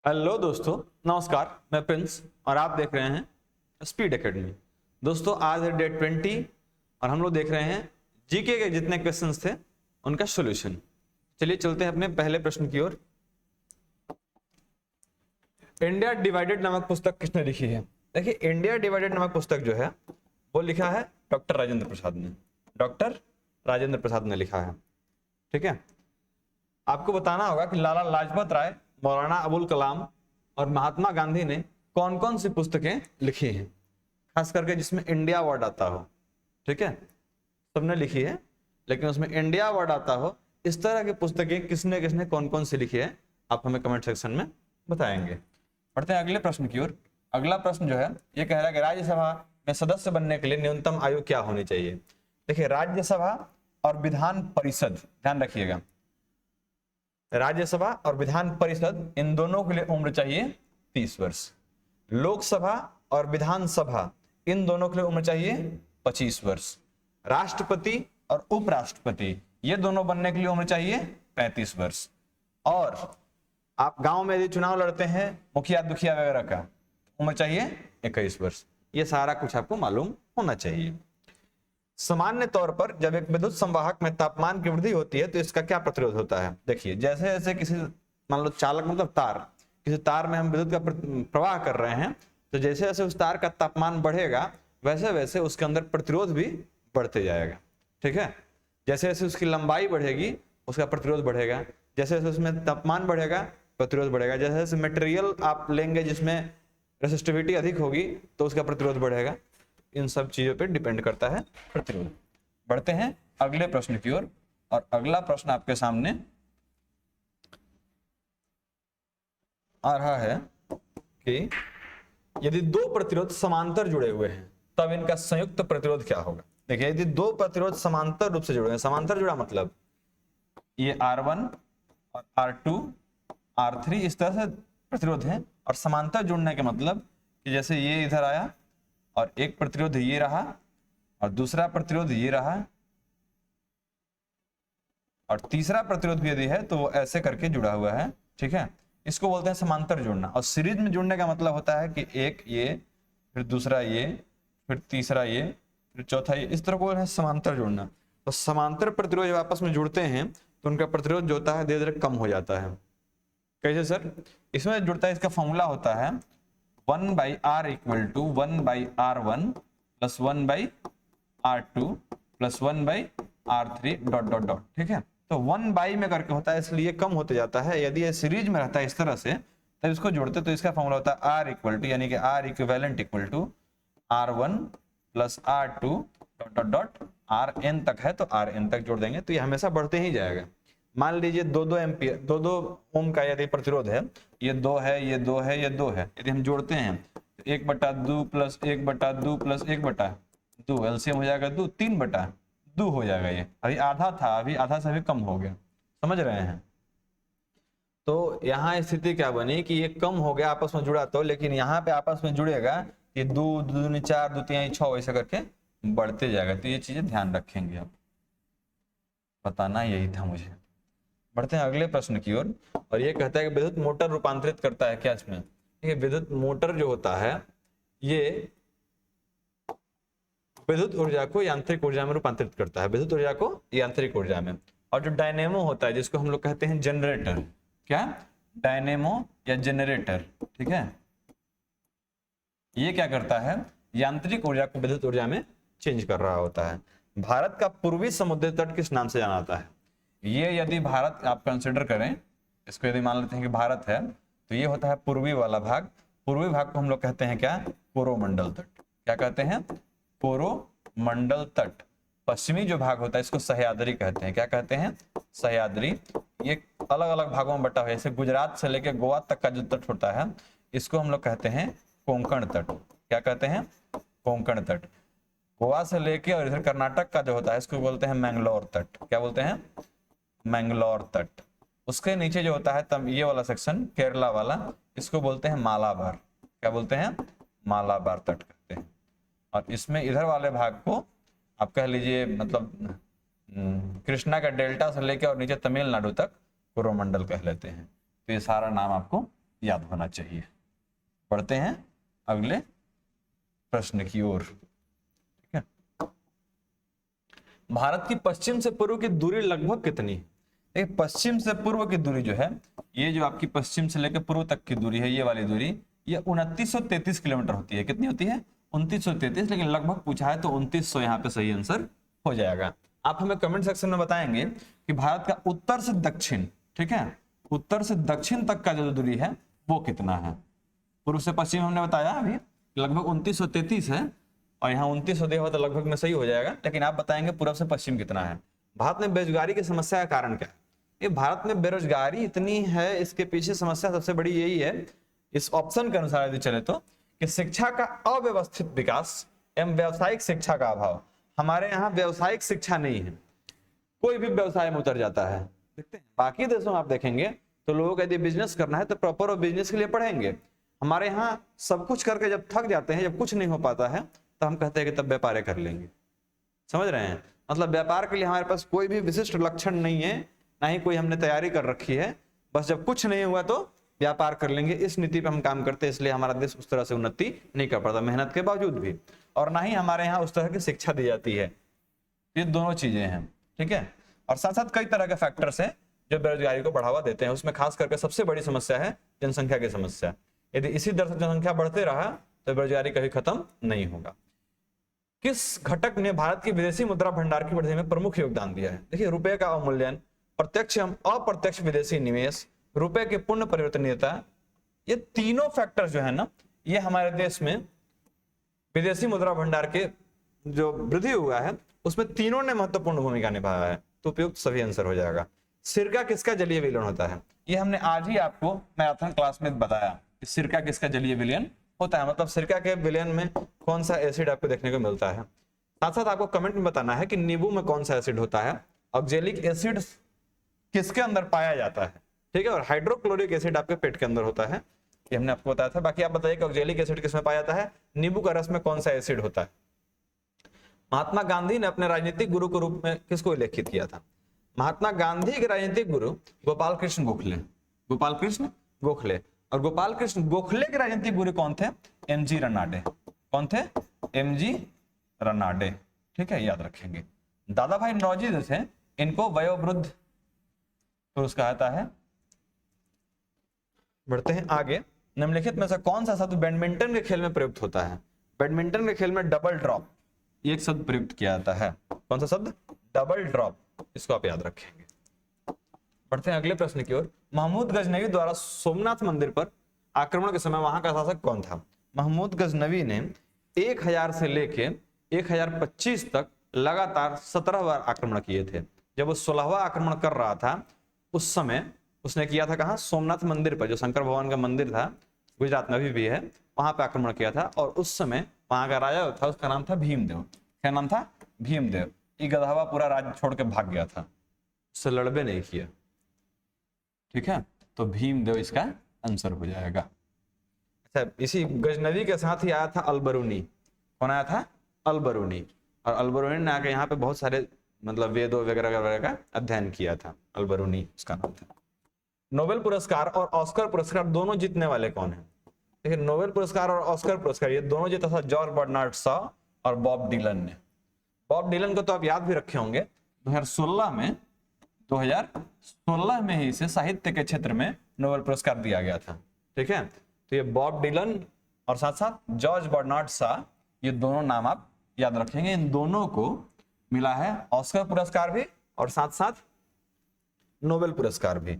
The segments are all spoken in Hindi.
हेलो दोस्तों, नमस्कार। मैं प्रिंस और आप देख रहे हैं स्पीड एकेडमी। दोस्तों, आज है डे 20 और हम लोग देख रहे हैं जीके के जितने क्वेश्चंस थे उनका सॉल्यूशन। चलिए चलते हैं अपने पहले प्रश्न की ओर। इंडिया डिवाइडेड नामक पुस्तक किसने लिखी है? देखिए, इंडिया डिवाइडेड नामक पुस्तक जो है वो लिखा है डॉक्टर राजेंद्र प्रसाद ने। डॉक्टर राजेंद्र प्रसाद ने लिखा है। ठीक है, आपको बताना होगा कि लाला लाजपत राय, मौलाना अबुल कलाम और महात्मा गांधी ने कौन कौन सी पुस्तकें लिखी हैं, खास करके जिसमें इंडिया वर्ड आता हो। ठीक है, सबने लिखी है लेकिन उसमें इंडिया वर्ड आता हो, इस तरह की पुस्तकें किसने किसने कौन कौन सी लिखी है, आप हमें कमेंट सेक्शन में बताएंगे। बढ़ते हैं अगले प्रश्न की ओर। अगला प्रश्न जो है ये कह रहा है कि राज्यसभा में सदस्य बनने के लिए न्यूनतम आयु क्या होनी चाहिए? देखिए, राज्यसभा और विधान परिषद, ध्यान रखिएगा, राज्यसभा और विधान परिषद इन दोनों के लिए उम्र चाहिए 30 वर्ष। लोकसभा और विधानसभा इन दोनों के लिए उम्र चाहिए 25 वर्ष। राष्ट्रपति और उपराष्ट्रपति ये दोनों बनने के लिए उम्र चाहिए 35 वर्ष। और आप गांव में यदि चुनाव लड़ते हैं मुखिया दुखिया वगैरह का, उम्र चाहिए 21 वर्ष। ये सारा कुछ आपको मालूम होना चाहिए। सामान्य तौर पर जब एक विद्युत संवाहक में तापमान की वृद्धि होती है तो इसका क्या प्रतिरोध होता है? देखिए, जैसे जैसे किसी मान लो चालक मतलब तार, किसी तार में हम विद्युत का प्रवाह कर रहे हैं, तो जैसे जैसे उस तार का तापमान बढ़ेगा वैसे वैसे उसके अंदर प्रतिरोध भी बढ़ते जाएगा। ठीक है, जैसे जैसे उसकी लंबाई बढ़ेगी उसका प्रतिरोध बढ़ेगा, जैसे जैसे उसमें तापमान बढ़ेगा प्रतिरोध बढ़ेगा, जैसे जैसे मटेरियल आप लेंगे जिसमें रेसिस्टिविटी अधिक होगी तो उसका प्रतिरोध बढ़ेगा। इन सब चीजों पे डिपेंड करता है प्रतिरोध। बढ़ते हैं अगले प्रश्न की ओर और अगला प्रश्न आपके सामने आ रहा है कि यदि दो प्रतिरोध समांतर जुड़े हुए हैं तब इनका संयुक्त प्रतिरोध क्या होगा? देखिए, यदि दो प्रतिरोध समांतर रूप से जुड़े हैं, समांतर जुड़ा मतलब ये R1 और R2 R3 इस तरह से प्रतिरोध है, और समांतर जुड़ने के मतलब कि जैसे ये इधर आया और एक प्रतिरोध ये रहा और दूसरा प्रतिरोध ये रहा और तीसरा प्रतिरोध भी यदि है तो वो ऐसे करके जुड़ा हुआ है। ठीक है, इसको बोलते हैं समांतर जुड़ना। और सीरीज में जुड़ने का मतलब होता है कि एक ये, फिर दूसरा ये, फिर तीसरा ये, फिर चौथा ये, इस तरह को है समांतर जुड़ना। तो समांतर प्रतिरोध जब आपस में जुड़ते हैं तो उनका प्रतिरोध जो होता है धीरे धीरे कम हो जाता है। कैसे सर? इसमें जुड़ता है, इसका फॉर्मूला होता है 1/r equal to 1/r1 plus 1/r2 plus 1/r3 dot dot dot. ठीक है, तो 1 में करके होता है, इसलिए कम होते जाता है। यदि ये सीरीज में रहता है इस तरह से तब इसको जोड़ते तो इसका फॉर्मूला होता है r इक्वल टू, यानी कि r equivalent equal to r1 plus r2 dot dot dot rn तक है तो rn तक जोड़ देंगे तो ये हमेशा बढ़ते ही जाएगा। मान लीजिए 2-2 एम्पियर 2-2 ओम का यदि प्रतिरोध है, ये 2 है, ये 2 है, ये 2 है, यदि हम जोड़ते हैं तो 1/2 प्लस 1/2 प्लस 1/2 एलसीएम हो जाएगा 2, 3/2 हो जाएगा। ये अभी आधा था, अभी आधा से भी कम हो गया। समझ रहे हैं? तो यहाँ स्थिति क्या बनी कि ये कम हो गया, आपस में जुड़ा तो, लेकिन यहाँ पे आपस में जुड़ेगा ये 2 दूनी 4 2 3 6 ऐसा करके बढ़ते जाएगा। तो ये चीजें ध्यान रखेंगे, आप बताना यही था मुझे। बढ़ते हैं अगले प्रश्न की ओर और ये कहता है कि विद्युत मोटर रूपांतरित करता है क्या इसमें? ये विद्युत मोटर जो होता है ये विद्युत ऊर्जा को यांत्रिक ऊर्जा में रूपांतरित करता है, विद्युत ऊर्जा को यांत्रिक ऊर्जा में। और जो डायनेमो होता है जिसको हम लोग कहते हैं जनरेटर, क्या डायनेमो या जनरेटर, ठीक है, ये क्या करता है? यांत्रिक ऊर्जा को विद्युत ऊर्जा में चेंज कर रहा होता है। भारत का पूर्वी समुद्री तट किस नाम से जाना जाता है? ये यदि भारत आप कंसिडर करें, इसको यदि मान लेते हैं कि भारत है तो ये होता है पूर्वी वाला भाग। पूर्वी भाग को हम लोग कहते हैं क्या? कोरोमंडल तट। क्या कहते हैं? कोरोमंडल तट। पश्चिमी जो भाग होता है इसको सह्याद्री कहते हैं। क्या कहते हैं? सह्याद्री। ये अलग अलग भागों में बटा हुआ है, जैसे गुजरात से लेकर गोवा तक का जो तट होता है इसको हम लोग कहते हैं कोंकण तट। क्या कहते हैं? कोंकण तट। गोवा से लेके और इधर कर्नाटक का जो होता है इसको बोलते हैं मैंगलोर तट। क्या बोलते हैं? मैंगलोर तट। उसके नीचे जो होता है तब ये वाला सेक्शन केरला वाला, इसको बोलते हैं मालाबार। क्या बोलते हैं? मालाबार तट कहते हैं। और इसमें इधर वाले भाग को आप कह लीजिए मतलब कृष्णा का डेल्टा से लेकर और नीचे तमिलनाडु तक कोरोमंडल कह लेते हैं। तो ये सारा नाम आपको याद होना चाहिए। पढ़ते हैं अगले प्रश्न की ओर। ठीक है, भारत की पश्चिम से पूर्व की दूरी लगभग कितनी है? पश्चिम से पूर्व की दूरी जो है, ये जो आपकी पश्चिम से लेकर पूर्व तक की दूरी है, ये वाली दूरी, ये 2933 किलोमीटर होती है। कितनी होती है? 2933, लेकिन लगभग पूछा है तो 2900 यहाँ पे सही आंसर हो जाएगा। आप हमें कमेंट सेक्शन में बताएंगे कि भारत का उत्तर से दक्षिण, ठीक है, उत्तर से दक्षिण तक का जो दूरी है वो कितना है। पूर्व से पश्चिम हमने बताया अभी लगभग 2933 है, और यहाँ 2900 दिया हुआ तो लगभग में सही हो जाएगा, लेकिन आप बताएंगे पूर्व से पश्चिम कितना है। भारत में बेरोजगारी की समस्या का कारण क्या है? ये भारत में बेरोजगारी इतनी है, इसके पीछे समस्या सबसे बड़ी यही है, इस ऑप्शन के अनुसार यदि चले तो, कि शिक्षा का अव्यवस्थित विकास एवं व्यावसायिक शिक्षा का अभाव। हमारे यहाँ व्यावसायिक शिक्षा नहीं है, कोई भी व्यवसाय में उतर जाता है। देखते हैं बाकी देशों में आप देखेंगे तो लोगों को यदि बिजनेस करना है तो प्रॉपर और बिजनेस के लिए पढ़ेंगे। हमारे यहाँ सब कुछ करके जब थक जाते हैं, जब कुछ नहीं हो पाता है, तो हम कहते हैं कि तब व्यापार कर लेंगे। समझ रहे हैं? मतलब व्यापार के लिए हमारे पास कोई भी विशिष्ट लक्षण नहीं है, ना ही कोई हमने तैयारी कर रखी है, बस जब कुछ नहीं हुआ तो व्यापार कर लेंगे। इस नीति पे हम काम करते हैं, इसलिए हमारा देश उस तरह से उन्नति नहीं कर पाता मेहनत के बावजूद भी, और ना ही हमारे यहाँ उस तरह की शिक्षा दी जाती है। ये दोनों चीजें हैं, ठीक है। और साथ साथ कई तरह के फैक्टर्स हैं जो बेरोजगारी को बढ़ावा देते हैं। उसमें खास करके सबसे बड़ी समस्या है जनसंख्या की समस्या। यदि इसी दर से जनसंख्या बढ़ते रहा तो बेरोजगारी कभी खत्म नहीं होगा। किस घटक ने भारत की विदेशी मुद्रा भंडार की वृद्धि में प्रमुख योगदान दिया है? देखिए, रुपए का अवमूल्यन, प्रत्यक्ष एवं अप्रत्यक्ष विदेशी निवेश, रुपए की पूर्ण परिवर्तनीयता, ये तीनों फैक्टर जो है ना, ये हमारे देश में विदेशी मुद्रा भंडार के जो वृद्धि हुआ है उसमें तीनों ने महत्वपूर्ण भूमिका निभाया है। तो उपयुक्त सभी आंसर हो जाएगा। सिरका किसका जलीय विलयन होता है? ये हमने आज ही आपको मैराथन क्लास में बताया कि सिरका किसका जलीय विलयन होता है, मतलब सिरका के विलयन में कौन सा एसिड आपको देखने को मिलता है। साथ साथ आपको कमेंट में बताना है कि नींबू में कौन सा एसिड होता है, ऑक्जेलिक एसिड किसके अंदर पाया जाता है, ठीक है, और हाइड्रोक्लोरिक एसिड आपके पेट के अंदर होता है, ये हमने आपको बताया था। बाकी आप बताइए कि ऑक्जेलिक एसिड किसमें पाया जाता है, नींबू का रस में कौन सा एसिड होता है। महात्मा गांधी ने अपने राजनीतिक गुरु के रूप में किसको उल्लेखित किया था? महात्मा गांधी के राजनीतिक गुरु गोपाल कृष्ण गोखले, गोपाल कृष्ण गोखले। और गोपाल कृष्ण गोखले के राजनीतिक गुरु कौन थे? एमजी रनाडे। कौन थे? एमजी रनाडे, ठीक है, याद रखेंगे। दादा भाई नौरोजी जो थे, इनको वयोवृद्ध पुरस्कार आता है। बढ़ते हैं आगे। निम्नलिखित में से कौन सा शब्द बैडमिंटन के खेल में प्रयुक्त होता है? बैडमिंटन के खेल में डबल ड्रॉप एक शब्द प्रयुक्त किया जाता है। कौन सा शब्द? Double drop. इसको आप याद रखेंगे। बढ़ते हैं अगले प्रश्न की ओर। महमूद गजनवी द्वारा सोमनाथ मंदिर पर आक्रमण के समय वहां का शासक कौन था? महमूद गजनवी ने 1000 से लेके 1025 तक लगातार 17 बार आक्रमण किए थे। जब वो 16वां आक्रमण कर रहा था उस समय उसने किया था कहां? सोमनाथ मंदिर पर, जो शंकर भगवान का मंदिर था, गुजरात में भी है, वहां पे आक्रमण किया था। और उस समय वहां का राजा था, उसका नाम था भीमदेव। क्या नाम था? भीमदेव। ये गधावा पूरा राज्य छोड़ के भाग गया था, उससे लड़बे नहीं किया, ठीक है, तो भीमदेव इसका आंसर हो जाएगा। अच्छा, इसी गजनवी के साथ ही आया था अलबरूनी। कौन आया था? अलबरूनी। और अलबरूनी ने आके यहाँ पे बहुत सारे मतलब वेदों वगैरह वगैरह का अध्ययन किया था। अलबरूनी उसका नाम था। नोबेल पुरस्कार और ऑस्कर पुरस्कार दोनों जीतने वाले कौन है? देखिए, नोबेल पुरस्कार और ऑस्कर पुरस्कार ये दोनों जीता था जॉर्ज बर्नार्ड शॉ और बॉब डिलन ने। बॉब डिलन को तो आप याद भी रखे होंगे, 2016 में ही इसे साहित्य के क्षेत्र में नोबेल पुरस्कार दिया गया था, ठीक है। तो ये बॉब डिलन और साथ साथ जॉर्ज बर्नार्ड शॉ, ये दोनों नाम आप याद रखेंगे। इन दोनों को मिला है ऑस्कर पुरस्कार भी और साथ साथ नोबेल पुरस्कार भी,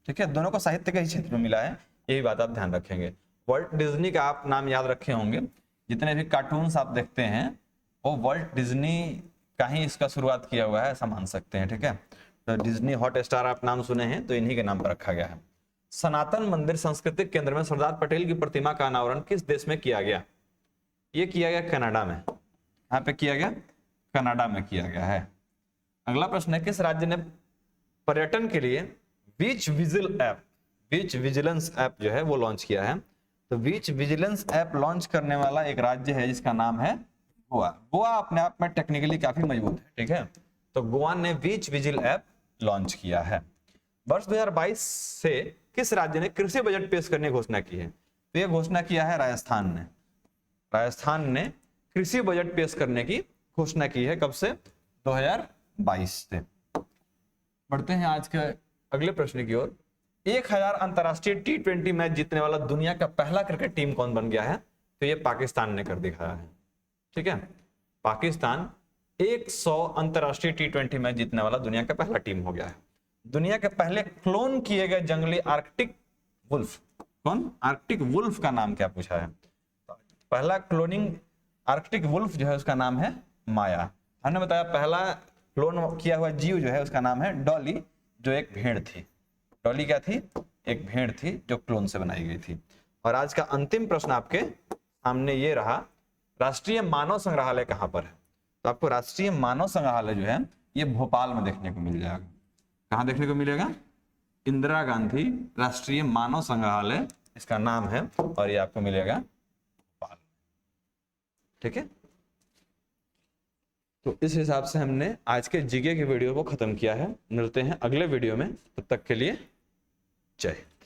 ठीक है। दोनों को साहित्य के क्षेत्र में मिला है, यही बात आप ध्यान रखेंगे। वर्ल्ट डिज्नी का आप नाम याद रखे होंगे। जितने भी कार्टून्स आप देखते हैं वो वर्ल्ट डिज्नी का ही इसका शुरुआत किया हुआ है, ऐसा मान सकते हैं, ठीक है। तो डिज्नी हॉटस्टार आप नाम सुने हैं, तो इन्हीं के नाम पर रखा गया है। सनातन मंदिर सांस्कृतिक केंद्र में सरदार पटेल की प्रतिमा का अनावरण किस देश में किया गया? ये किया गया कनाडा में। यहाँ पे किया गया? कनाडा में किया गया है। अगला प्रश्न है, किस राज्य ने पर्यटन के लिए बीच विजिलेंस ऐप जो है वो लॉन्च किया है? तो बीच विजिलेंस ऐप लॉन्च करने वाला एक राज्य है जिसका नाम है गोवा। गोवा अपने आप में टेक्निकली काफी मजबूत है, ठीक है। तो गोवा ने बीच विजिल ऐप लॉन्च किया है। वर्ष 2022 से किस राज्य ने कृषि बजट पेश करने की घोषणा की है? तो यह घोषणा किया है राजस्थान ने। राजस्थान ने कृषि बजट पेश करने की घोषणा की है। कब से? 2022 से। बढ़ते हैं आज के अगले प्रश्न की ओर। 1000 अंतरराष्ट्रीय T20 मैच जीतने वाला दुनिया का पहला क्रिकेट टीम कौन बन गया है? तो ये पाकिस्तान ने कर दिखाया है। ठीक है, पाकिस्तान 100 अंतरराष्ट्रीय T20 मैच जीतने वाला दुनिया का पहला टीम हो गया है। दुनिया के पहले क्लोन किए गए जंगली आर्कटिक वुल्फ कौन? आर्कटिक वुल्फ का नाम क्या पूछा है? पहला क्लोनिंग आर्कटिक वुल्फ जो है उसका नाम है माया। हमने बताया पहला क्लोन किया हुआ जीव जो है उसका नाम है डॉली, जो एक भेड़ थी। डॉली क्या थी? एक भेड़ थी जो क्लोन से बनाई गई थी। और आज का अंतिम प्रश्न आपके सामने ये रहा, राष्ट्रीय मानव संग्रहालय कहां पर है? तो आपको राष्ट्रीय मानव संग्रहालय जो है ये भोपाल में देखने को मिल जाएगा। कहां देखने को मिलेगा? इंदिरा गांधी राष्ट्रीय मानव संग्रहालय इसका नाम है, और ये आपको मिलेगा भोपाल। ठीक है, तो इस हिसाब से हमने आज के जीके की वीडियो को खत्म किया है। मिलते हैं अगले वीडियो में, तब तक के लिए जय हिंद।